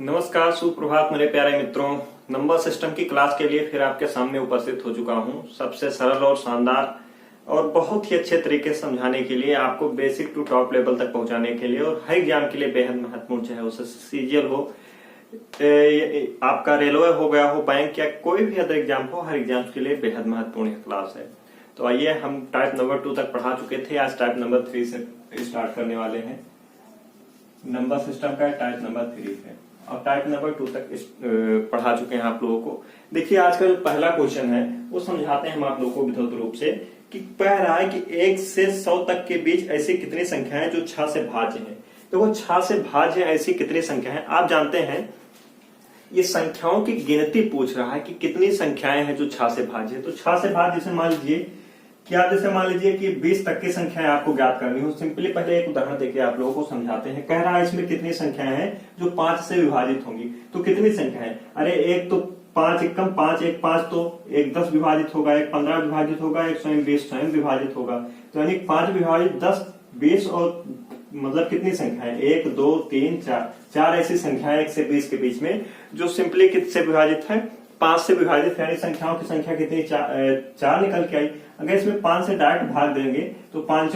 नमस्कार, सुप्रभात मेरे प्यारे मित्रों। नंबर सिस्टम की क्लास के लिए फिर आपके सामने उपस्थित हो चुका हूं, सबसे सरल और शानदार और बहुत ही अच्छे तरीके से समझाने के लिए, आपको बेसिक टू टॉप लेवल तक पहुंचाने के लिए और हर एग्जाम के लिए बेहद महत्वपूर्ण, चाहे उसे सीजीएल हो, आपका रेलवे हो गया हो, बैंक या कोई भी अदर एग्जाम हो, हर एग्जाम के लिए बेहद महत्वपूर्ण क्लास है। तो आइए, हम टाइप नंबर 2 तक पढ़ा चुके थे, आज टाइप नंबर 3 से स्टार्ट करने वाले हैं। नंबर सिस्टम का टाइप नंबर 3 है और टाइप नंबर 2 तक पढ़ा चुके हैं आप लोगों को। देखिए, आजकल पहला क्वेश्चन है वो समझाते हैं हम आप लोगों को विधिवत रूप से कि कह रहा है कि 1 से 100 तक के बीच ऐसी कितनी संख्याएं जो 6 से भाज्य हैं। तो वो 6 से भाज्य ऐसी कितनी संख्या है। आप जानते हैं ये संख्याओं की गिनती पूछ रहा है कि कितनी संख्याएं हैं जो 6 से भाज्य है। तो 6 से भाज्य जैसे मान लीजिए कि आप जैसे मान लीजिए कि 20 तक की संख्याएं आपको ज्ञात करनी हो। सिंपली पहले एक उदाहरण देके आप लोगों को समझाते हैं। कह रहा है इसमें कितनी संख्याएं हैं जो 5 से विभाजित होंगी। तो कितनी संख्या है? अरे एक तो 5 एकम 5, एक 5 तो एक 10 विभाजित होगा, एक 15 विभाजित होगा, एक स्वयं 20 स्वयं विभाजित होगा। तो यानी 5 विभाजित 10, 20 और मतलब कितनी संख्या है? 1 2 3 4, 4 ऐसी संख्या है 1 से 20 के बीच में जो सिंपली किससे विभाजित है? 5 से विभाजित है। यानी संख्याओं की संख्या कितनी? 4 निकल के आई। अगर इसमें 5 से डायरेक्ट भाग देंगे तो 5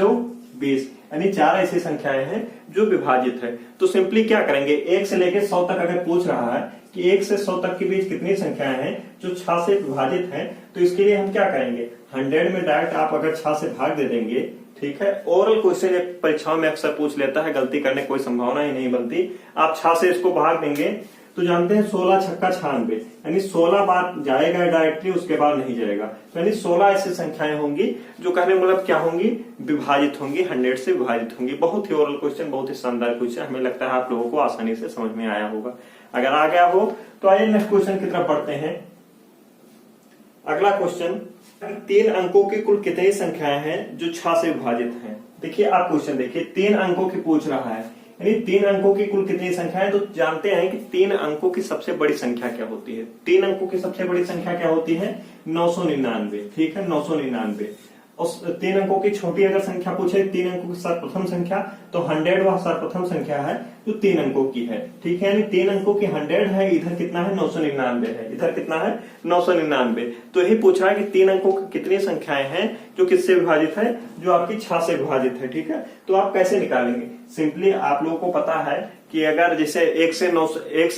20, यानी 4 ऐसी संख्याएं हैं जो विभाजित है। तो सिंपली क्या करेंगे, 1 से लेकर 100 तक अगर पूछ रहा है कि 1 से 100 तक के बीच कितनी संख्याएं हैं जो 6 से विभाजित हैं, तो इसके लिए हम क्या करेंगे, 100 में डायरेक्ट आप अगर 6 से भाग दे देंगे, ठीक है। ओरल क्वेश्चन परीक्षाओं में अक्सर पूछ लेता है, गलती करने की कोई संभावना ही नहीं बनती। आप 6 से इसको भाग देंगे तो जानते हैं 16 छक्का 96, यानी 16 बार जाएगा डायरेक्टली, उसके बाद नहीं जाएगा। तो यानी 16 ऐसी संख्याएं होंगी जो कहने मतलब क्या होंगी, विभाजित होंगी, 100 से विभाजित होंगी। बहुत ही ओरल क्वेश्चन, बहुत ही शानदार क्वेश्चन, हमें लगता है आप लोगों को आसानी से समझ में आया होगा। अगर आ गया हो तो आइए नेक्स्ट क्वेश्चन की तरफ बढ़ते हैं। अगला क्वेश्चन, 3 अंकों की कुल कितनी संख्याएं हैं जो 6 से विभाजित हैं। देखिए आप क्वेश्चन देखिए, 3 अंकों की पूछ रहा है, यानी 3 अंकों की कुल कितनी संख्या है। तो जानते हैं कि 3 अंकों की सबसे बड़ी संख्या क्या होती है। 3 अंकों की सबसे बड़ी संख्या क्या होती है? 999, ठीक है, 999। और 3 अंकों की छोटी अगर संख्या पूछे, 3 अंकों की सर्वप्रथम संख्या, तो 100 वह सर्वप्रथम संख्या है जो 3 अंकों की है, ठीक है। यानी 3 अंकों की 100 है, इधर कितना है? 999 है, इधर कितना है? 999। तो यही पूछ रहा है कि 3 अंकों की कितनी संख्याएं हैं जो किससे विभाजित है, जो आपकी 6 से विभाजित है, ठीक है। तो आप कैसे निकालेंगे? सिंपली आप लोगों को पता है कि अगर जैसे 1 से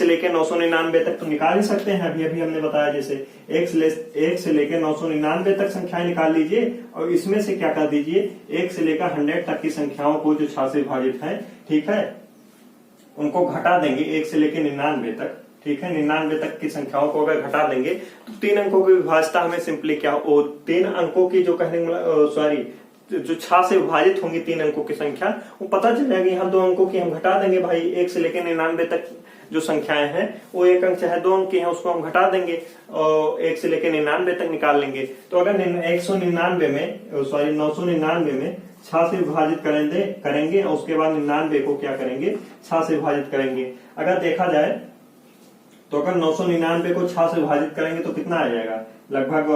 लेकर 999 तक तो निकाल ही सकते हैं। अभी अभी हमने बताया, जैसे 1 से लेकर 999 तक संख्याएं निकाल लीजिए और इसमें से क्या कर दीजिए, 1 से लेकर 100 तक की संख्याओं को जो 6 से विभाजित है, ठीक है, उनको घटा देंगे 1 से लेकर 99 तक, ठीक है। 99 तक की संख्याओं को अगर घटा देंगे तो 3 अंकों की विभाज्यता हमें सिंपली क्या हो, 3 अंकों की जो कहने जो 6 से विभाजित होंगी 3 अंकों की संख्या, वो पता चल जाएगी। यहाँ 2 अंकों की हम घटा देंगे भाई, 1 से लेकर 99 तक जो संख्याएं हैं वो 1 अंक चाहे 2 अंक की है, उसको हम घटा देंगे और 1 से लेकर 99 तक निकाल लेंगे। तो अगर 999 में 6 से विभाजित करेंगे और उसके बाद 99 को क्या करेंगे, 6 से विभाजित करेंगे। अगर देखा जाए तो अगर 999 को 6 से विभाजित करेंगे तो कितना आ जाएगा, लगभग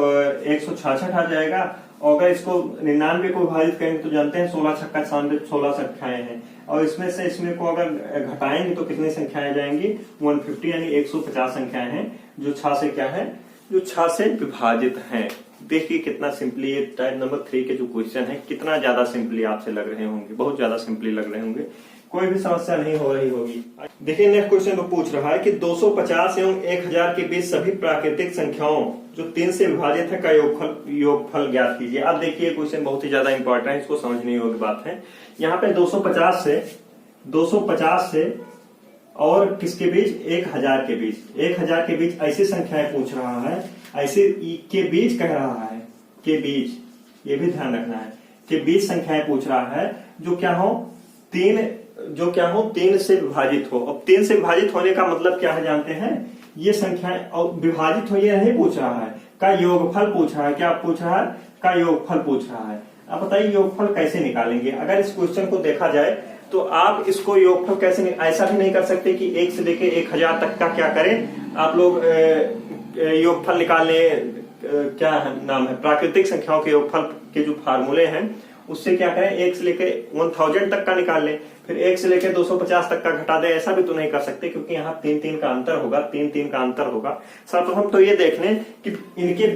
166 आ जाएगा। और अगर इसको 99 को विभाजित करेंगे तो जानते हैं 16 छक्का 96, 16 संख्याएं हैं। और इसमें से इसमें को अगर घटाएंगे तो कितनी संख्याएं जाएंगी, 150, यानी 150 संख्याएं हैं जो 6 से क्या है, जो 6 से विभाजित हैं। देखिए कितना सिंपली ये टाइप नंबर 3 के जो क्वेश्चन है, कितना ज्यादा सिंपली आपसे लग रहे होंगे, बहुत ज्यादा सिंपली लग रहे होंगे, कोई भी समस्या नहीं हो रही होगी। देखिए नेक्स्ट क्वेश्चन तो पूछ रहा है कि 250 एवं 1000 के बीच सभी प्राकृतिक संख्याओं जो 3 से विभाजित है का योगफल ज्ञात कीजिए। अब देखिए क्वेश्चन बहुत ही ज्यादा इंपॉर्टेंट है, इसको समझने योग्य बात है। यहाँ पे 250 से और किसके बीच, 1000 के बीच, 1000 के बीच ऐसी संख्याएं पूछ रहा है, ऐसे के बीच कह रहा है, के बीच, ये भी ध्यान रखना है, के बीच संख्याएं पूछ रहा है जो क्या हो, 3 से विभाजित हो। अब 3 से विभाजित होने का मतलब क्या है जानते हैं, ये संख्याएं और विभाजित हो, ये नहीं पूछ रहा है, का योगफल पूछ रहा है। क्या पूछ रहा है? का योगफल पूछ रहा है। अब बताइए योगफल कैसे निकालेंगे। अगर इस क्वेश्चन को देखा जाए तो आप इसको योगफल कैसे ऐसा भी नहीं कर सकते कि 1 से लेकर 1000 तक का क्या करें आप लोग, योगफल निकालने, क्या नाम है, प्राकृतिक संख्याओं के योगफल के जो फार्मूले हैं उससे क्या करें, 1 से लेकर 1000 तक का निकाल लें। फिर 1 से लेकर 250 तक का घटा दे, ऐसा भी तो नहीं कर सकते क्योंकि यहाँ 3 का अंतर होगा, 3 का अंतर होगा। सर्वप्रथम तो ये देख लें कि इनके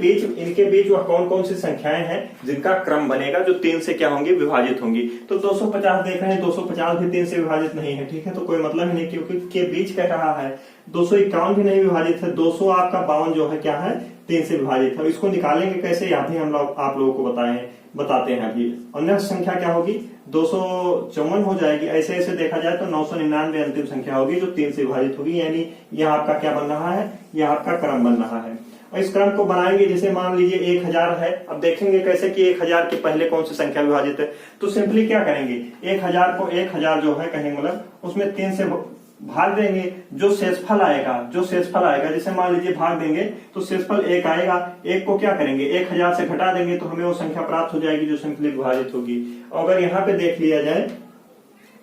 बीच वह कौन कौन सी संख्याएं हैं जिनका क्रम बनेगा जो 3 से क्या होंगी, विभाजित होंगी। तो 250 देख रहे हैं, 250 भी 3 से विभाजित नहीं है, ठीक है, तो कोई मतलब ही नहीं क्योंकि के बीच कह रहा है। 251 भी नहीं विभाजित है, 200 आपका 52 जो है क्या है, 3 से विभाजित है। इसको निकालेंगे कैसे, यहाँ भी हम लोग आप लोगों को बताते हैं अभी। अन्य संख्या क्या होगी, 254 हो जाएगी। ऐसे ऐसे देखा जाए तो 999 अंतिम संख्या होगी जो 3 से विभाजित होगी, यानी यह आपका क्या बन रहा है, यह आपका क्रम बन रहा है। और इस क्रम को बनाएंगे, जैसे मान लीजिए 1000 है, अब देखेंगे कैसे कि 1000 के पहले कौन सी संख्या विभाजित है। तो सिंपली क्या करेंगे, 1000 को 1000 जो है कहेंगे मतलब उसमें 3 से भाग देंगे, जो शेषफल आएगा जैसे मान लीजिए भाग देंगे तो शेषफल 1 आएगा। 1 को क्या करेंगे, 1000 से घटा देंगे तो हमें वो संख्या प्राप्त हो जाएगी जो सिंपली विभाजित होगी। अगर यहाँ पे देख लिया जाए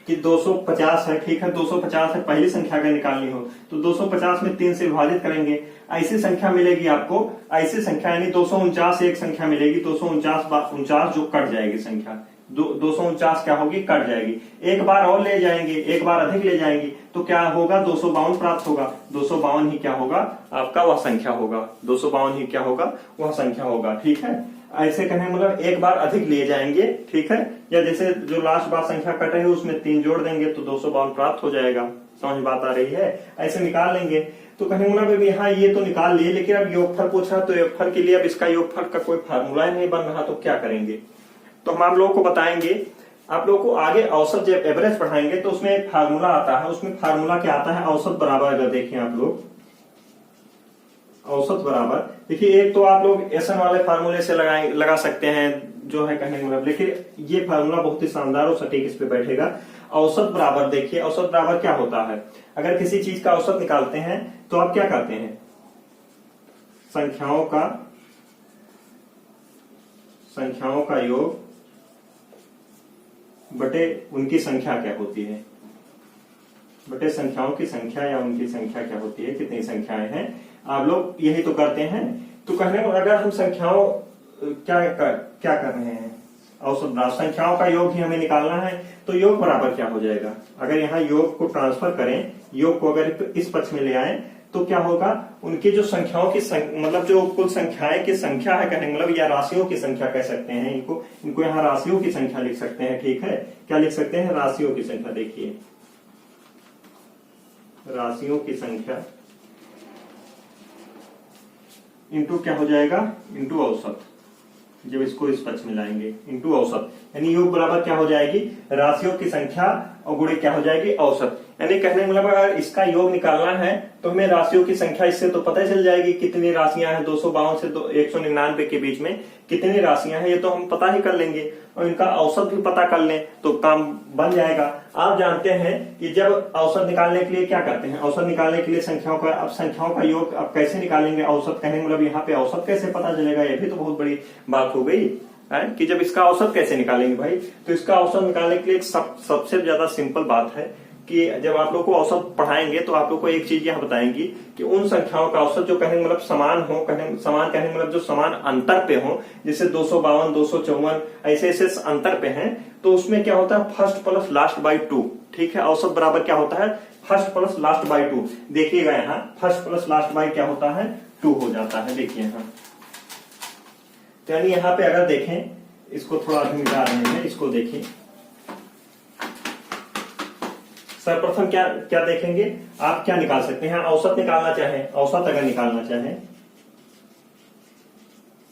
कि 250 है, ठीक है, 250 है, पहली संख्या अगर निकालनी हो तो 250 में 3 से विभाजित करेंगे, ऐसी संख्या मिलेगी आपको, ऐसी संख्या यानी 249 एक संख्या मिलेगी, 249 जो कट जाएगी संख्या, 249 क्या होगी, कट जाएगी। एक बार और ले जाएंगे, एक बार अधिक ले जाएंगे तो क्या होगा, 252 प्राप्त होगा। 252 ही क्या होगा, आपका वह संख्या होगा, 252 ही क्या होगा, वह संख्या होगा, ठीक है। ऐसे कहने मतलब एक बार अधिक लिए जाएंगे, ठीक है, या जैसे जो लास्ट बार संख्या कटे है उसमें 3 जोड़ देंगे तो 252 प्राप्त हो जाएगा। समझ बात आ रही है, ऐसे निकाल लेंगे। तो कहने मतलब यहाँ ये तो निकाल लिए, लेकिन अब योगफल पूछा तो योगफल के लिए अब इसका योगफल का कोई फार्मूला नहीं बन रहा, तो क्या करेंगे। तो हम आप लोगों को बताएंगे, आप लोगों को आगे औसत जब एवरेज पढ़ाएंगे तो उसमें एक फार्मूला आता है, उसमें फार्मूला क्या आता है, औसत बराबर। अगर देखें आप लोग औसत बराबर, देखिए एक तो आप लोग एसन वाले फार्मूले से लगा सकते हैं जो है कहने का मतलब, लेकिन ये फार्मूला बहुत ही शानदार और सटीक इस पे बैठेगा। औसत बराबर, देखिए औसत बराबर क्या होता है, अगर किसी चीज का औसत निकालते हैं तो आप क्या करते हैं, संख्याओं का योग बटे उनकी संख्या क्या होती है, बटे संख्याओं की संख्या या उनकी संख्या क्या होती है, कितनी संख्याएं हैं, आप लोग यही तो करते हैं। तो कहने को अगर हम संख्याओं क्या कर रहे हैं, औसत बराबर संख्याओं का योग ही हमें निकालना है, तो योग बराबर क्या हो जाएगा, अगर यहाँ योग को ट्रांसफर करें, योग को अगर इस पक्ष में ले आए तो क्या होगा, उनकी जो संख्याओं की मतलब जो कुल संख्याएं की संख्या है कहने मतलब, या राशियों की संख्या कह सकते हैं, इनको यहाँ राशियों की संख्या लिख सकते हैं, ठीक है, क्या लिख सकते हैं, राशियों की संख्या। देखिए राशियों की संख्या इंटू क्या हो जाएगा, इंटू औसत, जब इसको इस पक्ष में लाएंगे इंटू औसत, यानी योग बराबर क्या हो जाएगी, राशियों की संख्या और गुणे क्या हो जाएगी, औसत। यानी कहने मतलब अगर इसका योग निकालना है तो हमें राशियों की संख्या इससे तो पता चल जाएगी कितनी राशियां हैं, 252 से 199 के बीच में कितनी राशियां हैं, ये तो हम पता ही कर लेंगे, और इनका औसत भी पता कर लें तो काम बन जाएगा। आप जानते हैं कि जब औसत निकालने के लिए क्या करते हैं, औसत निकालने के लिए संख्याओं का, अब संख्याओं का योग अब कैसे निकालेंगे, औसत कहने मतलब यहाँ पे औसत कैसे पता चलेगा, ये भी तो बहुत बड़ी बात हो गई है कि जब इसका औसत कैसे निकालेंगे भाई। तो इसका औसत निकालने के लिए सबसे ज्यादा सिंपल बात है कि जब आप लोग को औसत पढ़ाएंगे तो आप लोग को एक चीज यह बताएंगी कि उन संख्याओं का औसत जो कहने मतलब समान कहने मतलब जो समान अंतर पे हो, जैसे 252 254 ऐसे ऐसे अंतर पे हैं, तो उसमें क्या होता है, फर्स्ट प्लस लास्ट बाई 2, ठीक है। औसत बराबर क्या होता है, फर्स्ट प्लस लास्ट बाई 2। देखिएगा यहाँ फर्स्ट प्लस लास्ट बाई क्या होता है, 2 हो जाता है। देखिए यहाँ तो यानी यहाँ पे अगर देखें, इसको थोड़ा अभी मिटा रहे हैं, इसको देखिए सर्वप्रथम क्या देखेंगे, आप क्या निकाल सकते हैं, औसत निकालना चाहें, औसत अगर निकालना चाहें,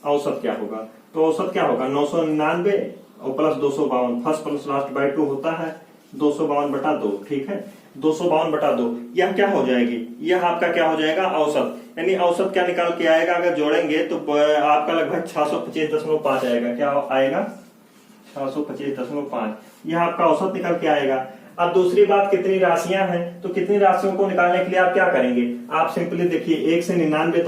औसत क्या होगा, तो औसत क्या होगा 999 और plus 252, first plus last by 2 होता है 252/2, ठीक है, 252/2 यह क्या हो जाएगी, यह आपका क्या हो जाएगा, औसत। यानी औसत क्या निकाल के आएगा, अगर जोड़ेंगे तो आपका लगभग 625.5 आएगा, क्या आएगा 625.5, यह आपका औसत निकल के आएगा। अब दूसरी बात, कितनी राशियां हैं, तो कितनी राशियों को निकालने के लिए आप क्या करेंगे, आप सिंपली देखिए 1 से 99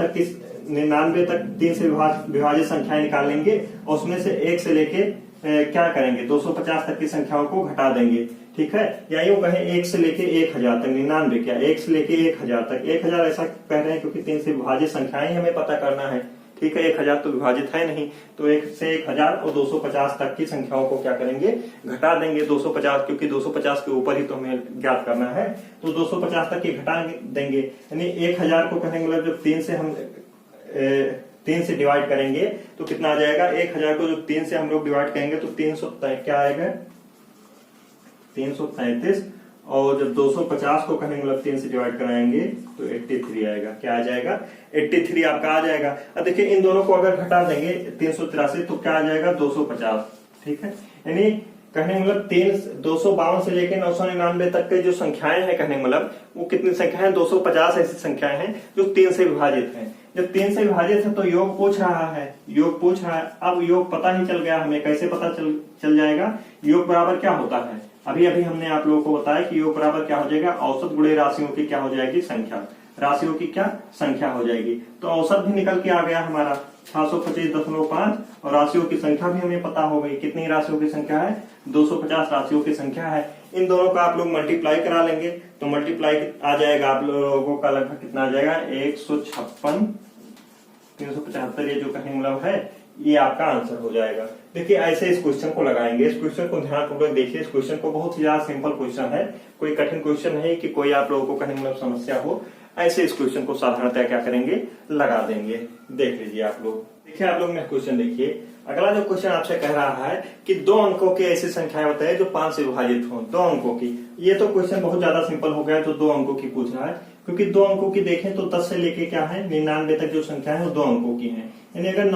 तक 3 से विभाजित संख्याएं निकाल लेंगे, और उसमें से 1 से लेके क्या करेंगे 250 तक की संख्याओं को घटा देंगे, ठीक है, या यूं कहें 1 से लेके 1000 तक, 99 क्या 1 से लेके 1000 तक, 1000 ऐसा कह रहे हैं क्योंकि 3 से विभाजित संख्याएं हमें पता करना है, ठीक है, 1000 तो विभाजित है नहीं, तो 1 से 1000 और 250 तक की संख्याओं को क्या करेंगे, घटा देंगे। 250, क्योंकि 250 के ऊपर ही तो हमें ज्ञात करना है, तो 250 तक की घटा देंगे। यानी 1000 को कहेंगे मतलब जब 3 से डिवाइड करेंगे तो कितना आ जाएगा, 1000 को जब 3 से हम लोग डिवाइड करेंगे तो 300 क्या आएगा, 333, और जब 250 को कहेंगे मतलब 3 से डिवाइड कराएंगे तो 83 आएगा। क्या आ जाएगा, 83 आपका आ जाएगा। अब देखिए इन दोनों को अगर घटा देंगे 383 तो क्या आ जाएगा, 250। ठीक है, यानी कहने मतलब 252 से लेकर 999 तक के जो संख्याएं हैं, कहने मतलब वो कितनी संख्याएं, 250 ऐसी संख्याएं हैं जो 3 से विभाजित हैं। जब 3 से विभाजित है तो योग पूछ रहा है, योग पूछ रहा है। अब योग पता ही चल गया हमें, कैसे पता चल जाएगा, योग बराबर क्या होता है, अभी अभी हमने आप लोगों को बताया कि योग बराबर क्या हो जाएगा, औसत गुणे राशियों की क्या हो जाएगी, संख्या, राशियों की क्या संख्या हो जाएगी। तो औसत भी निकल के आ गया हमारा 625.5 और राशियों की संख्या भी हमें पता हो गई। कितनी राशियों की संख्या है, 250 राशियों की संख्या है। इन दोनों का आप लोग मल्टीप्लाई करा लेंगे तो मल्टीप्लाई आ जाएगा आप लोगों का लगभग कितना आ जाएगा, 156, 375, ये जो कहेंगे मतलब है, ये आपका आंसर हो जाएगा। देखिए ऐसे इस क्वेश्चन को लगाएंगे, इस क्वेश्चन को ध्यानपूर्वक देखिए। इस क्वेश्चन को बहुत ही ज्यादा सिंपल क्वेश्चन है, कोई कठिन क्वेश्चन नहीं कि कोई आप लोगों को कहीं मतलब समस्या हो। ऐसे इस क्वेश्चन को साधारणतः क्या करेंगे, लगा देंगे। देख लीजिए आप लोग, देखिए आप लोग ने क्वेश्चन देखिए। अगला जो क्वेश्चन आपसे कह रहा है कि 2 अंकों की ऐसी संख्याएं बताइए जो 5 से विभाजित हो, 2 अंकों की। ये तो क्वेश्चन बहुत ज्यादा सिंपल हो गया जो 2 अंकों की पूछ रहा है, क्योंकि 2 अंकों की देखें तो 10 से लेके क्या है 99 तक जो संख्या है वो 2 अंकों की है। यानी अगर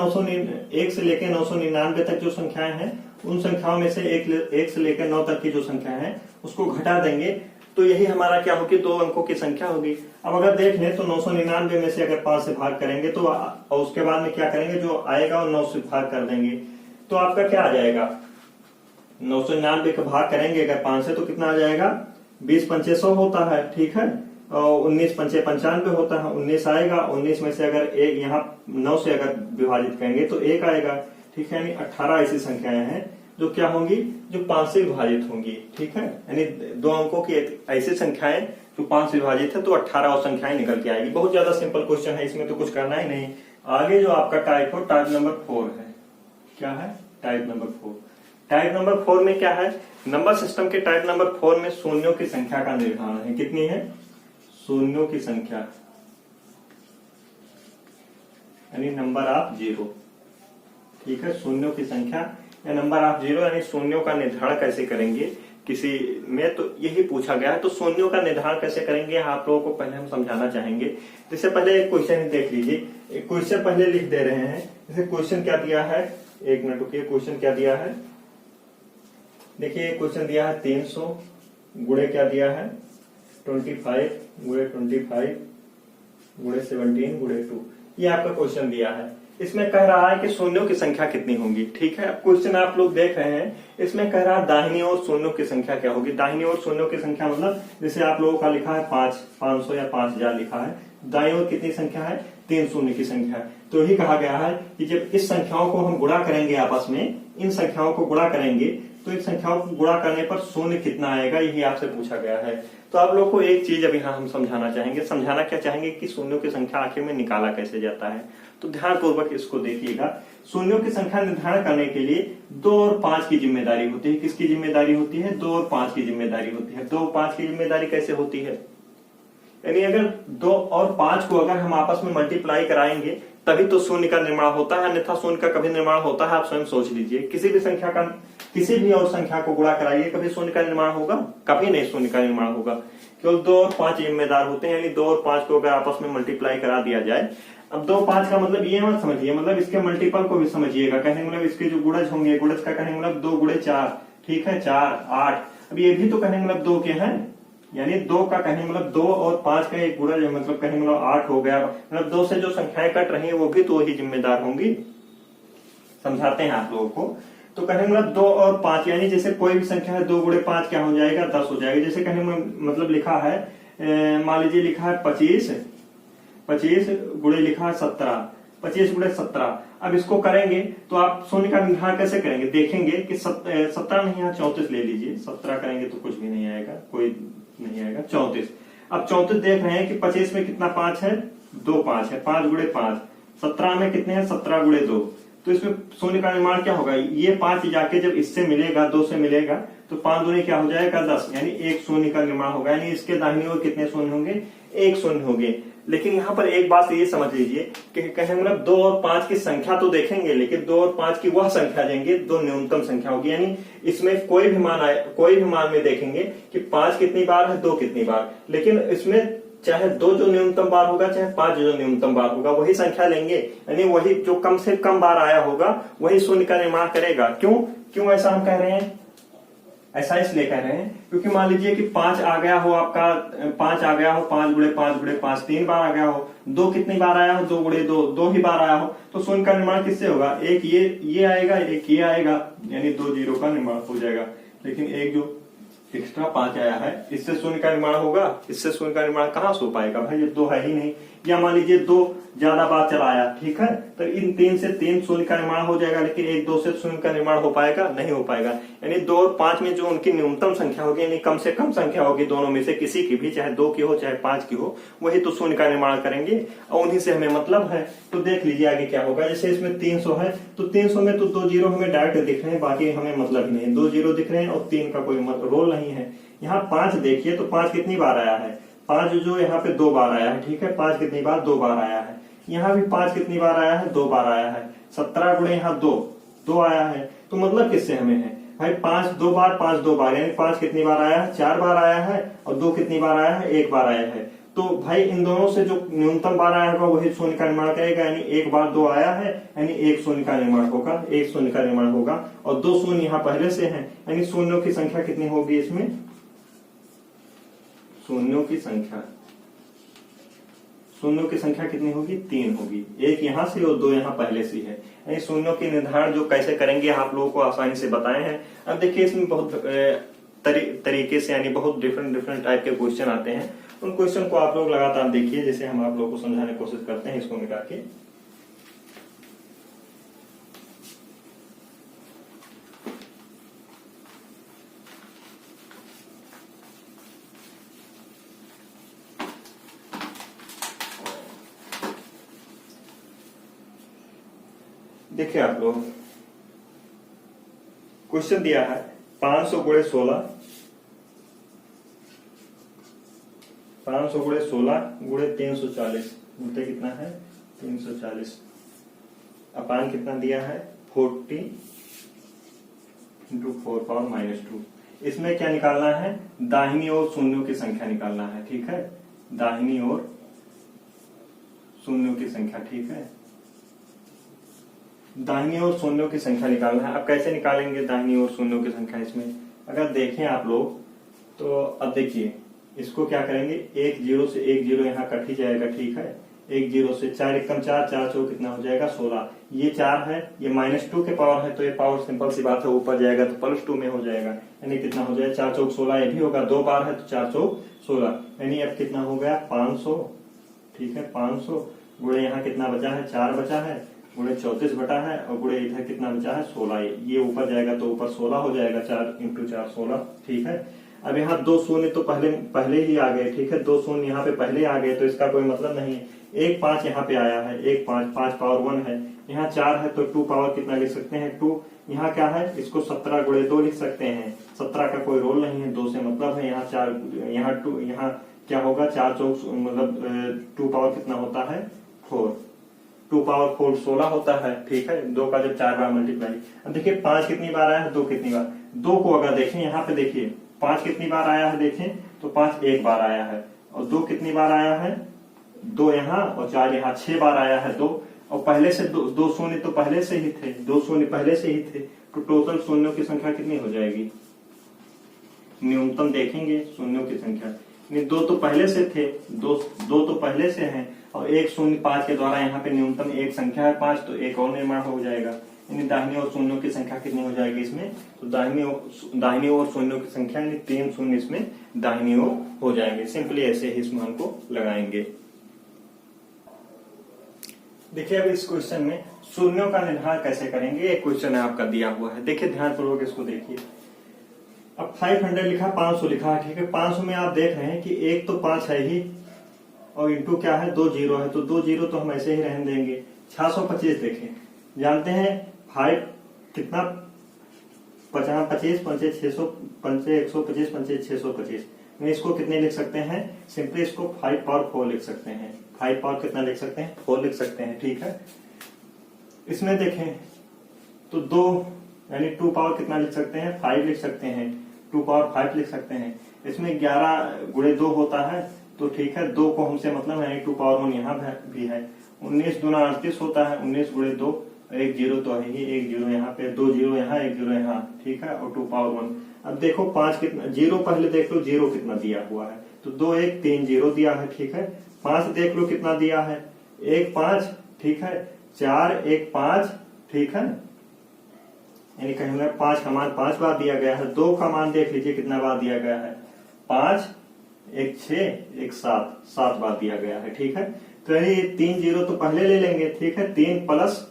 1 से लेकर 999 तक जो संख्याएं हैं उन संख्याओं में से 1 से लेकर 9 तक की जो संख्या है उसको घटा देंगे तो यही हमारा क्या होगी, 2 अंकों की संख्या होगी। अब अगर देख लें तो 999 में से अगर 5 से भाग करेंगे तो और उसके बाद में क्या करेंगे, जो आएगा वो 9 से भाग कर देंगे तो आपका क्या आ जाएगा, 999 का भाग करेंगे अगर 5 से तो कितना आ जाएगा, 20 पंचे 100 होता है। ठीक है, और 19 पंचे 95 होता है, 19 आएगा। 19 में से अगर एक यहाँ 9 से अगर विभाजित करेंगे तो 1 आएगा। ठीक है, यानी 18 ऐसी संख्याएं हैं जो क्या होंगी, जो 5 से विभाजित होंगी। ठीक है, यानी 2 अंकों की ऐसी संख्याएं जो 5 से विभाजित है तो 18 और संख्याएं निकल के आएगी। बहुत ज्यादा सिंपल क्वेश्चन है, इसमें तो कुछ करना ही नहीं। आगे जो आपका टाइप हो, टाइप नंबर 4 है। क्या है, टाइप नंबर 4। टाइप नंबर 4 में क्या है, नंबर सिस्टम के टाइप नंबर 4 में शून्यों की संख्या का निर्धारण है। कितनी है, शून्यों की संख्या, यानी नंबर ऑफ 0। ठीक है, शून्यों की संख्या या नंबर ऑफ 0, यानी शून्यों का निर्धारण कैसे करेंगे किसी में, तो यही पूछा गया है। तो शून्यों का निर्धारण कैसे करेंगे आप लोगों को पहले हम समझाना चाहेंगे। जैसे पहले एक क्वेश्चन देख लीजिए, एक क्वेश्चन पहले लिख दे रहे हैं। जैसे क्वेश्चन क्या दिया है, एक मिनट रुकिए, क्वेश्चन क्या दिया है, देखिए क्वेश्चन दिया है 300 गुणे क्या दिया है 25 गुणे 25 गुणे 17 गुणे 2, ये आपका क्वेश्चन दिया है। इसमें कह रहा है कि शून्यों की संख्या कितनी होगी। ठीक है, क्वेश्चन आप लोग देख रहे हैं, इसमें कह रहा है दाहिनी ओर शून्यों की संख्या क्या होगी। दाहिनी ओर शून्यों की संख्या मतलब जैसे आप लोगों का लिखा है 500 या 5000 लिखा है, दाईं ओर कितनी संख्या है, 3 शून्य की संख्या। तो यही कहा गया है कि जब इस संख्याओं को हम गुणा करेंगे आपस में, इन संख्याओं को गुणा करेंगे तो इन संख्याओं को गुणा करने पर शून्य कितना आएगा, यही आपसे पूछा गया है। तो आप लोग को एक चीज अभी हम समझाना चाहेंगे। समझाना क्या चाहेंगे कि शून्यों की संख्या आखिर में निकाला कैसे जाता है। तो ध्यानपूर्वक इसको देखिएगा। शून्यों की संख्या निर्धारण करने के लिए 2 और 5 की जिम्मेदारी होती है। किसकी जिम्मेदारी होती है, 2 और 5 की जिम्मेदारी होती है। 2 और 5 की जिम्मेदारी कैसे होती है, यानी अगर 2 और 5 को अगर हम आपस में मल्टीप्लाई कराएंगे तभी तो शून्य का निर्माण होता है, अन्यथा शून्य का कभी निर्माण होता है, आप स्वयं सोच लीजिए। किसी भी संख्या का किसी भी और संख्या को गुणा कराइए, कभी शून्य का निर्माण होगा, कभी नहीं शून्य का निर्माण होगा। केवल 2 और 5 जिम्मेदार होते हैं, यानी 2 और 5 को अगर आपस में मल्टीप्लाई करा दिया जाए। अब 2 5 का मतलब ये मत समझिए, मतलब इसके मल्टीपल को भी समझिएगा। कहने मतलब इसके जो गुणज होंगे, गुणज का कहने मतलब 2 गुणे 4, ठीक है, 4 8। अब ये भी तो कहने मतलब 2 के हैं, यानी 2 का कहने मतलब 2 और 5 का एक गुणज मतलब कहने मतलब 8 हो गया। मतलब 2 से जो संख्याएं कट रही है वो भी 2 ही जिम्मेदार होंगी। समझाते हैं आप लोगों को। तो कहने मतलब 2 और 5, यानी जैसे कोई भी संख्या है 2 गुणे 5 क्या हो जाएगा, 10 हो जाएगा। जैसे कहने मतलब लिखा है, मान लीजिए लिखा है 25 गुणे लिखा है 17, 25 गुणे 17। अब इसको करेंगे तो आप शून्य का निर्धारण कैसे करेंगे, देखेंगे कि 17 नहीं है, 34 ले लीजिए। 17 करेंगे तो कुछ भी नहीं आएगा, कोई नहीं आएगा। 34, अब 34 देख रहे हैं कि 25 में कितना 5 है, 2 5 है, 5 गुणे 5, 17 में कितने हैं 17 गुणे 2, तो इसमें शून्य का निर्माण क्या होगा, ये 5 जाके जब इससे मिलेगा 2 से मिलेगा तो 5 दूनी क्या हो जाएगा 10, यानी एक शून्य का निर्माण होगा, यानी इसके दाहिनी ओर कितने शून्य होंगे, एक शून्य होंगे। लेकिन यहाँ पर एक बात ये समझ लीजिए कि कहें मतलब 2 और 5 की संख्या तो देखेंगे, लेकिन 2 और 5 की वह संख्या देंगे दो न्यूनतम संख्या होगी, यानी इसमें कोई भी मान आए, कोई भी मान में देखेंगे कि 5 कितनी बार है 2 कितनी बार, लेकिन इसमें चाहे 2 जो न्यूनतम बार होगा चाहे 5 जो न्यूनतम बार होगा वही संख्या लेंगे, यानी वही जो कम से कम बार आया होगा वही शून्य का निर्माण करेगा। क्यों ऐसा हम कह रहे हैं, ऐसा इसलिए कह रहे हैं क्योंकि मान लीजिए कि 5 आ गया हो आपका, 5 आ गया हो, 5 गुणे 5 गुणे 5 3 बार आ गया हो, 2 कितनी बार आया हो 2 गुणे 2 2 ही बार आया हो, तो शून्य का निर्माण किससे होगा, एक ये आएगा एक ये आएगा, यानी 2 जीरो का निर्माण हो जाएगा। लेकिन एक जो एक्स्ट्रा 5 आया है इससे शून्य का निर्माण होगा, इससे शून्य का निर्माण कहां से हो पाएगा भाई, ये 2 है ही नहीं। या मान लीजिए 2 ज्यादा बार चलाया, ठीक है, तो इन 3 से 3 शून्य का निर्माण हो जाएगा, लेकिन 1 2 से शून्य का निर्माण हो पाएगा, नहीं हो पाएगा। यानी 2 और 5 में जो उनकी न्यूनतम संख्या होगी, यानी कम से कम संख्या होगी दोनों में से किसी की भी, चाहे 2 की हो चाहे 5 की हो, वही तो शून्य का निर्माण करेंगे और उन्हीं से हमें मतलब है। तो देख लीजिए आगे क्या होगा, जैसे इसमें 300 है तो 300 में तो 2 जीरो हमें डायरेक्ट दिख रहे हैं, बाकी हमें मतलब ही नहीं, 2 जीरो दिख रहे हैं और 3 का कोई रोल नहीं है। यहाँ 5 देखिए तो 5 कितनी बार आया है, 5 जो यहाँ पे 2 बार आया है, ठीक है, 5 कितनी बार 2 बार आया है, यहाँ भी 5 कितनी बार आया है 2 बार आया है, 17 गुणे यहाँ 2 आया है, तो मतलब किससे हमें है भाई 5 2 बार 5 2 बार, यानी 5 कितनी बार आया है 4 बार आया है, और 2 कितनी बार आया है 1 बार आया है। तो भाई इन दोनों से जो न्यूनतम बार आया होगा वही शून्य का निर्माण करेगा, यानी 1 बार 2 आया है, यानी 1 शून्य का निर्माण होगा, 1 शून्य का निर्माण होगा, और 2 शून्य यहाँ पहले से है, यानी शून्यों की संख्या कितनी होगी इसमें, शून्यों की संख्या कितनी होगी 3 होगी, 1 यहाँ से और 2 यहाँ पहले से है। यानी शून्यों के निर्धारण जो कैसे करेंगे आप लोगों को आसानी से बताए हैं। अब देखिए इसमें बहुत तरीके से यानी बहुत डिफरेंट टाइप के क्वेश्चन आते हैं, उन क्वेश्चन को आप लोग लगातार देखिए, जैसे हम आप लोगों को समझाने की कोशिश करते हैं इसको मिटा के। देखिए आप लोग क्वेश्चन दिया है 500 गुणे 16, 500 गुणे 16 गुणे 340 बोलते कितना है 340, अपान कितना दिया है 40 इंटू 4 पावर -2। इसमें क्या निकालना है, दाहिनी ओर शून्यों की संख्या निकालना है, ठीक है, दाहिनी ओर शून्यों की संख्या, ठीक है, दाहिनी ओर शून्यों की संख्या निकालना है। अब कैसे निकालेंगे दाहिनी ओर शून्यों की संख्या, इसमें अगर देखें आप लोग तो अब देखिए इसको क्या करेंगे, 1 0 से 1 0 यहाँ कट ही जाएगा, ठीक है, 1 0 से 4 एकम 4 4 चौक कितना हो जाएगा 16, ये 4 है, ये -2 के पावर है, तो ये पावर सिंपल सी बात है ऊपर जाएगा तो +2 में हो जाएगा, यानी कितना हो जाएगा 4 चौक 16, ये भी होगा 2 बार है तो 4 चौक 16, यानी अब कितना हो गया 500, ठीक है, 500 गुणे यहाँ कितना बचा है 4 बचा है, गुणे 34 बटा है, और गुणे इधर कितना बचा है 16, ये ऊपर जाएगा तो ऊपर 16 हो जाएगा, 4 इंटू 4 16, ठीक है। अब यहाँ 2 शून्य तो पहले ही आ गए, ठीक है, 2 शून्य यहाँ पे पहले आ गए तो इसका कोई मतलब नहीं है। 1 5 यहाँ पे आया है, 1 5 5 पावर 1 है, यहाँ 4 है तो 2 पावर कितना लिख सकते हैं 2, यहाँ क्या है इसको 17 गुणे 2 लिख सकते हैं, 17 का कोई रोल नहीं है, 2 से मतलब है, यहाँ 4 यहाँ 2 यहाँ क्या होगा 4 चौक मतलब 2 पावर कितना होता है 4, 2 पावर 4 16 होता है, ठीक है, 2 का जब 4 बार मल्टीप्लाई। अब देखिए 5 कितनी बार आया है 2 कितनी बार, 2 को अगर देखें यहाँ पे देखिए 5 कितनी बार आया है देखें तो 5 1 बार आया है, और 2 कितनी बार आया है 2 यहाँ और 4 यहाँ 6 बार आया है 2, और पहले से 2 शून्य तो पहले से ही थे, 2 शून्य पहले से ही थे, तो टोटल शून्यों की संख्या कितनी हो जाएगी, न्यूनतम देखेंगे शून्यों की संख्या, 2 तो पहले से थे, 2 तो पहले से हैं, और 1 शून्य 5 के द्वारा यहाँ पे न्यूनतम एक संख्या है 5, तो एक और निर्माण हो जाएगा, यानी दाहिनी ओर शून्यों की संख्या कितनी हो जाएगी इसमें, तो दाहिनी ओर शून्यों की संख्या यानी 3 शून्य इसमें दाहिनी ओर हो जाएंगे। सिंपली ऐसे ही इस मान को लगाएंगे। देखिए अब इस क्वेश्चन में शून्यों का निर्धारण कैसे करेंगे, एक क्वेश्चन है आपका दिया हुआ है, देखिए ध्यानपूर्वक इसको देखिए। अब 500 लिखा 500 लिखा है, ठीक है, 500 में आप देख रहे हैं कि एक तो 5 है ही और इंटू क्या है 2 जीरो है, तो 2 जीरो तो हम ऐसे ही रहने देंगे, 625 देखें, जानते हैं 5 कितना 25 पंचे 600 पंचे 125 पंचे 625, मैं इसको कितने लिख सकते हैं, सिंपली इसको 5 पावर 4 लिख सकते हैं। 5 पावर कितना लिख सकते हैं, 4 लिख सकते हैं, ठीक है। इसमें देखें तो 2 यानी 2 पावर कितना लिख सकते हैं, 5 लिख सकते हैं, 2 पावर 5 लिख सकते हैं। इसमें 11 गुणे 2 होता है, तो ठीक है 2 को हमसे मतलब यानी 2 पावर 1 यहाँ भी है। 19 दूना 38 होता है, 19 गुणे 2, एक जीरो तो है ही, एक जीरो यहाँ पे, 2 जीरो यहाँ, एक जीरो यहाँ, ठीक है, और 2 पावर 1। अब देखो 5 कितना, जीरो पहले देख लो जीरो कितना दिया हुआ है, तो 2 1 3 जीरो दिया है, ठीक है। 5 देख लो कितना दिया है, 1 5, ठीक है, 4 1 5, ठीक है, यानी कहीं 5 का मान 5 बार दिया गया है। 2 का मान देख लीजिए कितना बार दिया गया है, 5 1 6 1 7, 7 बार दिया गया है, ठीक है। तो यानी 3 जीरो तो पहले ले लेंगे, ठीक है, 3 प्लस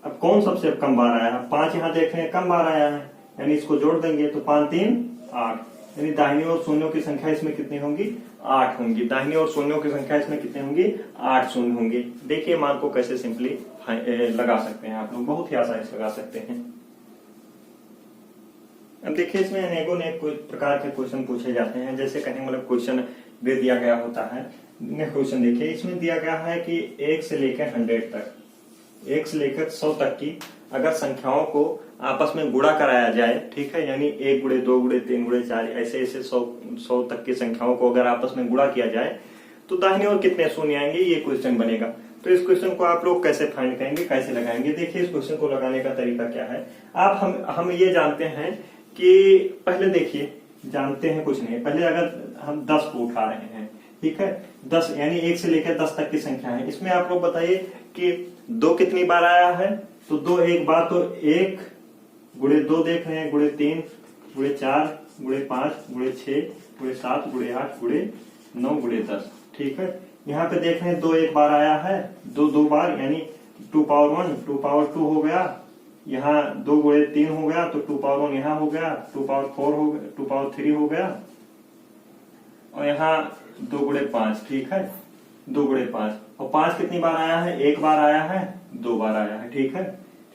अब कौन सबसे कम बार आया है, 5 यहाँ देख रहे हैं कम बार आया है, यानी इसको जोड़ देंगे तो 5 3 8, यानी दाहिनी ओर शून्यों की संख्या इसमें कितनी होंगी, 8 होंगी। दाहिनी ओर शून्यों की संख्या इसमें कितनी होंगी, 8 शून्य होंगे। देखिए मान को कैसे सिंपली लगा सकते हैं आप लोग, बहुत ही आसानी से लगा सकते हैं। अब देखिए इसमें अनेकों ने कोई प्रकार के क्वेश्चन पूछे जाते हैं, जैसे कहीं मतलब क्वेश्चन दे दिया गया होता है। क्वेश्चन देखिए इसमें दिया गया है कि 1 से लेकर 100 तक, 1 से लेकर 100 तक की अगर संख्याओं को आपस में गुणा कराया जाए, ठीक है, यानी 1 गुणे 2 गुणे 3 गुणे 4 ऐसे ऐसे 100 तक की संख्याओं को अगर आपस में गुणा किया जाए तो दाहिनी ओर कितने शून्य आएंगे, ये क्वेश्चन बनेगा। तो इस क्वेश्चन को आप लोग कैसे फाइंड करेंगे, कैसे लगाएंगे। देखिए इस क्वेश्चन को लगाने का तरीका क्या है, आप हम ये जानते हैं कि पहले देखिए जानते हैं कुछ नहीं, पहले अगर हम 10 को उठा रहे हैं, ठीक है, 10 यानी 1 से लेकर 10 तक की संख्या है, इसमें आप लोग बताइए कि 2 कितनी बार आया है, तो 2 एक बार, तो 1 गुणे 2 देख रहे हैं, गुणे 3 गुणे 4 गुणे 5 गुणे 6 गुणे 7 गुणे 8 गुणे 9 गुणे 10, ठीक है। यहाँ पे देख रहे हैं 2 एक बार आया है, 2 बार यानी 2 पावर 1 2 पावर 2 हो गया, यहाँ 2 गुणे 3 हो गया तो 2 पावर 1 यहाँ हो गया, 2 पावर 4 हो गया, 2 पावर 3 हो गया, और यहाँ 2 गुणे 5, ठीक है, 2 गुणे 5, और 5 कितनी बार आया है, 1 बार आया है, 2 बार आया है, ठीक है,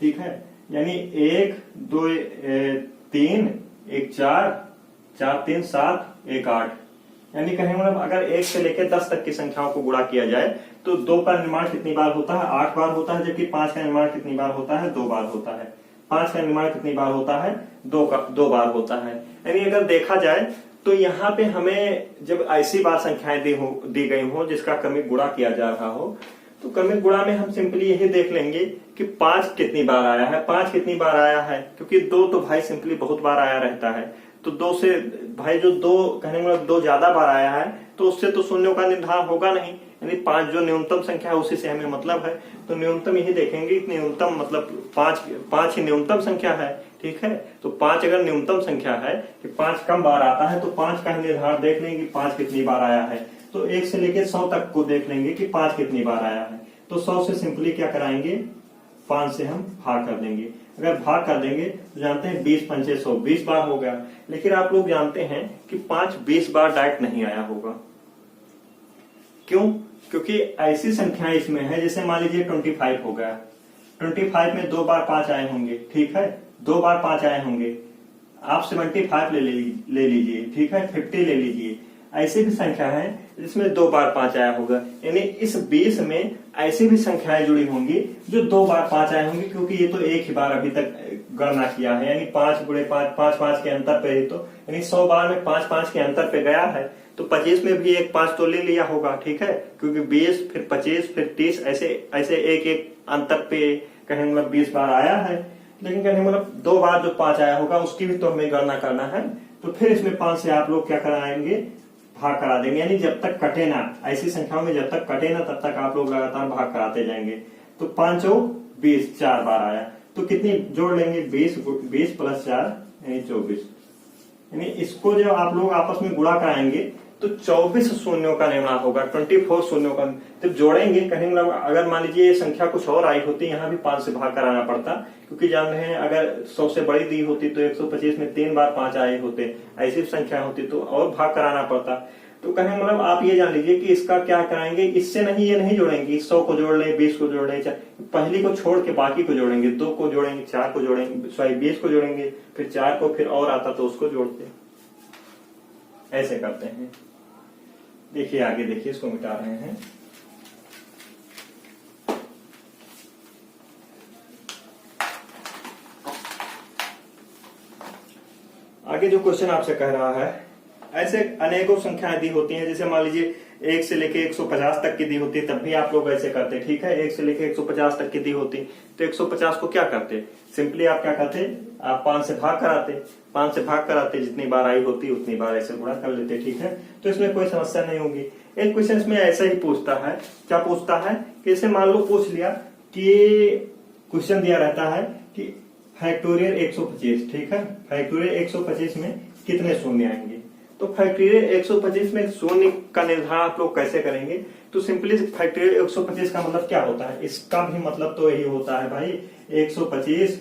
ठीक है, यानी 1 2 3 1 4 4 3 7 1 8, यानी कहें मतलब अगर 1 से लेकर 10 तक की संख्याओं को गुणा किया जाए तो 2 का निर्माण कितनी बार होता है, 8 बार होता है, जबकि 5 का निर्माण कितनी बार होता है, 2 बार होता है। 5 का निर्माण कितनी बार होता है, 2 बार होता है। यानी अगर देखा जाए तो यहाँ पे हमें जब ऐसी बार संख्याएं दी गई हो जिसका क्रमिक गुणा किया जा रहा हो, तो क्रमिक गुणा में हम सिंपली यही देख लेंगे कि 5 कितनी बार आया है, 5 कितनी बार आया है, क्योंकि 2 तो भाई सिंपली बहुत बार आया रहता है, तो 2 से भाई जो 2 कहने मतलब 2 ज्यादा बार आया है तो उससे तो शून्यों का निर्धारण होगा नहीं, यानी 5 जो न्यूनतम संख्या है उसी से हमें मतलब है, तो न्यूनतम यही देखेंगे कि न्यूनतम मतलब 5 ही न्यूनतम संख्या है, ठीक है। तो 5 अगर न्यूनतम संख्या है कि 5 कम बार आता है तो 5 का ही निर्धारण देख लेंगे कि 5 कितनी बार आया है, तो 1 से लेकर 100 तक को देख लेंगे कि 5 कितनी बार आया है, तो 100 से सिंपली क्या कराएंगे, 5 से हम भाग कर देंगे। अगर भाग कर देंगे तो जानते हैं 20 पंचे 100, 20 बार हो गया। लेकिन आप लोग जानते हैं कि 5 20 बार डायरेक्ट नहीं आया होगा, क्यों, क्योंकि ऐसी संख्या इसमें है, जैसे मान लीजिए 25 हो गया, 25 में 2 बार 5 आए होंगे, ठीक है, 2 बार 5 आए होंगे, आप 75 ले लीजिए, ठीक है, 50 ले लीजिए, ऐसी भी संख्या है जिसमें 2 बार 5 आया होगा, यानी इस 20 में ऐसी भी संख्याएं जुड़ी होंगी जो 2 बार 5 आए होंगे, क्योंकि ये तो एक ही बार अभी तक गणना किया है, यानी 5 गुणे 5 5 5 के अंतर पे ही तो, यानी 100 बार में 5 5 के अंतर पे गया है, तो 25 में भी एक 5 तो ले लिया होगा, ठीक है, क्योंकि 20 फिर 25 फिर 30 ऐसे ऐसे एक एक अंतर पे कहें मतलब 20 बार आया है। लेकिन कहें मतलब 2 बार जो 5 आया होगा उसकी भी तो हमें गणना करना है, तो फिर इसमें 5 से आप लोग क्या कराएंगे, भाग करा देंगे, यानी जब तक कटे ना, ऐसी संख्याओं में जब तक कटे ना तब तक आप लोग लगातार भाग कराते जाएंगे। तो 5 20 4 बार आया, तो कितनी जोड़ लेंगे, 20 प्लस 4 यानी 24, यानी इसको जब आप लोग आपस में गुणा कराएंगे तो 24 शून्यों का निर्माण होगा, 24 शून्यों का जब जोड़ेंगे, कहीं मतलब अगर मान लीजिए संख्या कुछ और आई होती, यहाँ भी 5 से भाग कराना पड़ता, क्योंकि जान रहे हैं अगर 100 से बड़ी दी होती तो 125 में 3 बार 5 आए होते, ऐसी संख्या होती तो और भाग कराना पड़ता। तो कहें मतलब आप ये जान लीजिए कि इसका क्या कराएंगे, इससे नहीं ये नहीं जोड़ेंगे, 100 को जोड़ ले, 20 को जोड़ ले, पहली को छोड़ के बाकी को जोड़ेंगे, 2 को जोड़ेंगे, 4 को जोड़ेंगे, सॉरी 20 को जोड़ेंगे, फिर 4 को, फिर और आता तो उसको जोड़ते, ऐसे करते हैं। देखिए आगे देखिए, इसको मिटा रहे हैं। आगे जो क्वेश्चन आपसे कह रहा है, ऐसे अनेकों संख्याएं दी होती हैं, जैसे मान लीजिए 1 से लेके 150 तक की दी होती है, तब भी आप लोग ऐसे करते, ठीक है। 1 से लेके 150 तक की दी होती, तो 150 को क्या करते, सिंपली आप क्या करते, आप 5 से भाग कराते, 5 से भाग कराते, जितनी बार आई होती उतनी बार ऐसे गुणा कर लेते, ठीक है। तो इसमें कोई समस्या नहीं होगी। एक क्वेश्चन में ऐसा ही पूछता है, क्या पूछता है कि जैसे मान लो पूछ लिया कि क्वेश्चन दिया रहता है कि फैक्टोरियल 125, ठीक है, फैक्टोरियल 125 में कितने शून्य आएंगे। तो फैक्टोरियल 125 में शून्य का निर्धारण आप लोग कैसे करेंगे, तो सिंपली फैक्टोरियल 125 का मतलब क्या होता है, इसका भी मतलब तो यही होता है भाई, 125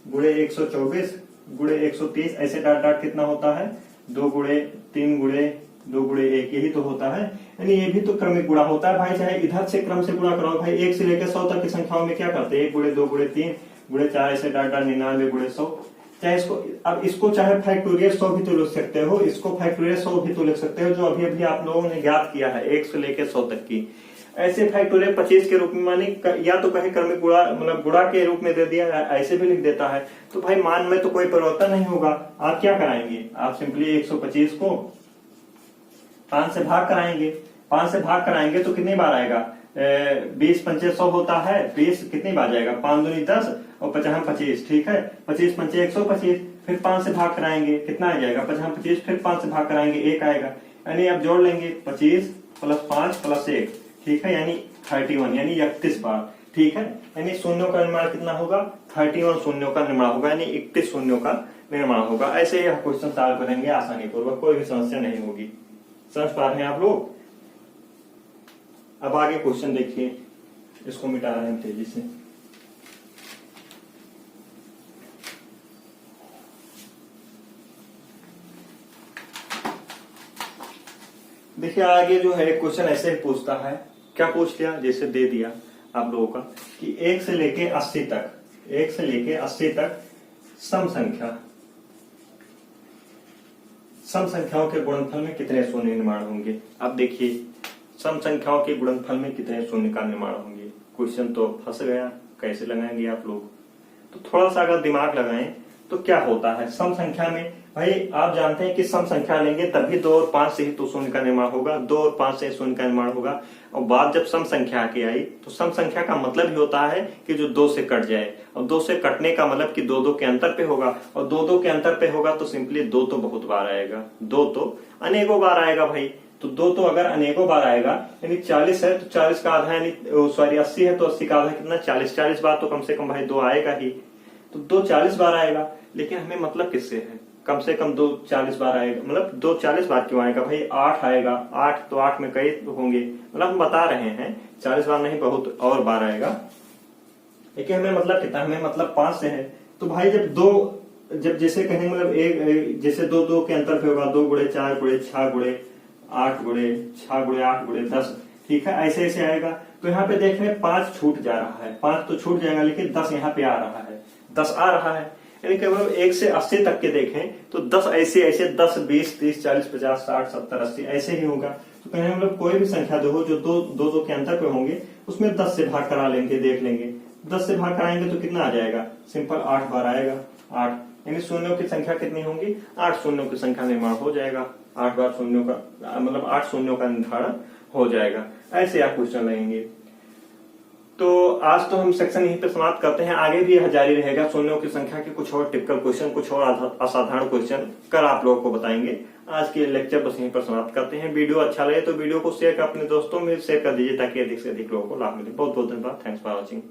गुणे 124 गुणे 130, ऐसे डाट डाट कितना होता है, 2 गुणे 3 गुणे 2 गुणे 1, यही तो होता है। यानी ये भी तो क्रमिक गुणा होता है भाई, चाहे इधर से क्रम से गुणा कराओ भाई, 1 से लेकर 100 तक की संख्याओं में क्या करते हैं, 1 गुणे 2 गुणे 3 गुणे 4, ऐसे डाट डाट 99 गुणे 100। चाहे इसको, अब इसको चाहे फैक्टोरियल 100 भी तो लिख सकते हो, इसको फैक्टोरियल 100 भी तो लिख सकते हो, जो अभी अभी आप लोगों ने ज्ञात किया है 1 से लेकर 100 तक की। ऐसे फैक्टोरियल 25 के रूप में, माने या तो कहे क्रमिक गुणा, मतलब गुणा के रूप में दे दिया, ऐसे भी लिख देता है, तो भाई मान में तो कोई परिवर्तन नहीं होगा। आप क्या कराएंगे, आप सिंपली 125 को 5 से भाग कराएंगे, 5 से भाग कराएंगे तो कितनी बार आएगा, 20 पंचे 100 होता है, 20 कितनी बार जाएगा, 5 दूनी 10 और 50 25, ठीक है, 25 पंचे 125, फिर 5 से भाग कराएंगे कितना आ जाएगा, 50 25, फिर 5 से भाग कराएंगे 1 आएगा, यानी आप जोड़ लेंगे 25 प्लस 5 प्लस 1, ठीक है, यानी 31, यानी 31 बार, ठीक है। यानी शून्यों का निर्माण कितना होगा, 31 शून्यों का निर्माण होगा, यानी 31 शून्यों का निर्माण होगा। ऐसे ही क्वेश्चन सॉल्व करेंगे आसानी पूर्वक, कोई भी समस्या नहीं होगी। समझ पा रहे हैं आप लोग। अब आगे क्वेश्चन देखिए, इसको मिटा रहे हैं तेजी से। देखिए आगे जो है क्वेश्चन ऐसे ही पूछता है, क्या पूछ लिया, जैसे दे दिया आप लोगों का कि 1 से लेके 80 तक, 1 से लेके 80 तक सम संख्याओं के गुणनफल में कितने शून्य निर्माण होंगे। अब देखिए सम संख्याओं के गुणनफल में कितने शून्य का निर्माण होंगे, क्वेश्चन तो फंस गया, कैसे लगाएंगे आप लोग। तो थोड़ा सा अगर दिमाग लगाएं तो क्या होता है सम संख्या में, भाई आप जानते हैं कि सम संख्या लेंगे तभी 2 और 5 से ही तो शून्य का निर्माण होगा, 2 और 5 से शून्य का निर्माण होगा। और बात जब सम संख्या की आई तो सम संख्या का मतलब ही होता है कि जो 2 से कट जाए, और 2 से कटने का मतलब कि 2 2 के अंतर पे होगा, और 2 2 के अंतर पे होगा तो सिंपली 2 तो बहुत बार आएगा, 2 तो अनेकों बार आएगा भाई। तो 2 तो अगर अनेकों बार आएगा, यानी 40 है तो 40 का आधा, यानी सॉरी 80 है तो 80 का आधा कितना, 40, 40 बार तो कम से कम भाई 2 आएगा ही, तो 2 40 बार आएगा। लेकिन हमें मतलब किससे है, कम से कम 2 40 बार आएगा, मतलब 2 40 बार क्यों आएगा भाई, 8 आएगा, 8 तो 8 में कई होंगे, मतलब हम बता रहे हैं 40 बार नहीं, बहुत और बार आएगा। लेकिन हमें मतलब कितना, हमें मतलब 5 से है, तो भाई जब जैसे कहेंगे मतलब एक, जैसे 2 2 के अंतर पे होगा, 2 गुणे 4 गुणे 6 गुणे 8 गुणे 6 गुणे 8 गुणे 10, ठीक है, ऐसे ऐसे आएगा। तो यहाँ पे देख रहे हैं 5 छूट जा रहा है, 5 तो छूट जाएगा, लेकिन 10 यहाँ पे आ रहा है, 10 आ रहा है। यानी कि अगर 1 से 80 तक के देखें तो 10 ऐसे ऐसे 10 20 30 40 50 60 70 80 ऐसे ही होगा। तो कहें मतलब कोई भी संख्या दो जो 2 के अंतर पे होंगे उसमें 10 से भाग करा लेंगे, देख लेंगे 10 से भाग कराएंगे तो कितना आ जाएगा, सिंपल 8 बार आएगा, 8, यानी शून्यों की संख्या कितनी होंगी, 8 शून्यों की संख्या निर्माण हो जाएगा, 8 बार शून्यों का मतलब 8 शून्यों का निर्धारण हो जाएगा। ऐसे आप क्वेश्चन लेंगे। तो आज तो हम सेक्शन यहीं पे समाप्त करते हैं, आगे भी यह जारी रहेगा, शून्यों की संख्या के कुछ और टिपिकल क्वेश्चन, कुछ और असाधारण क्वेश्चन कल आप लोगों को बताएंगे। आज के लेक्चर बस यहीं पर समाप्त करते हैं। वीडियो अच्छा लगे तो वीडियो को शेयर कर अपने दोस्तों में शेयर कर दीजिए ताकि अधिक से अधिक लोगों को लाभ मिले। बहुत बहुत धन्यवाद, थैंक्स फॉर वॉचिंग।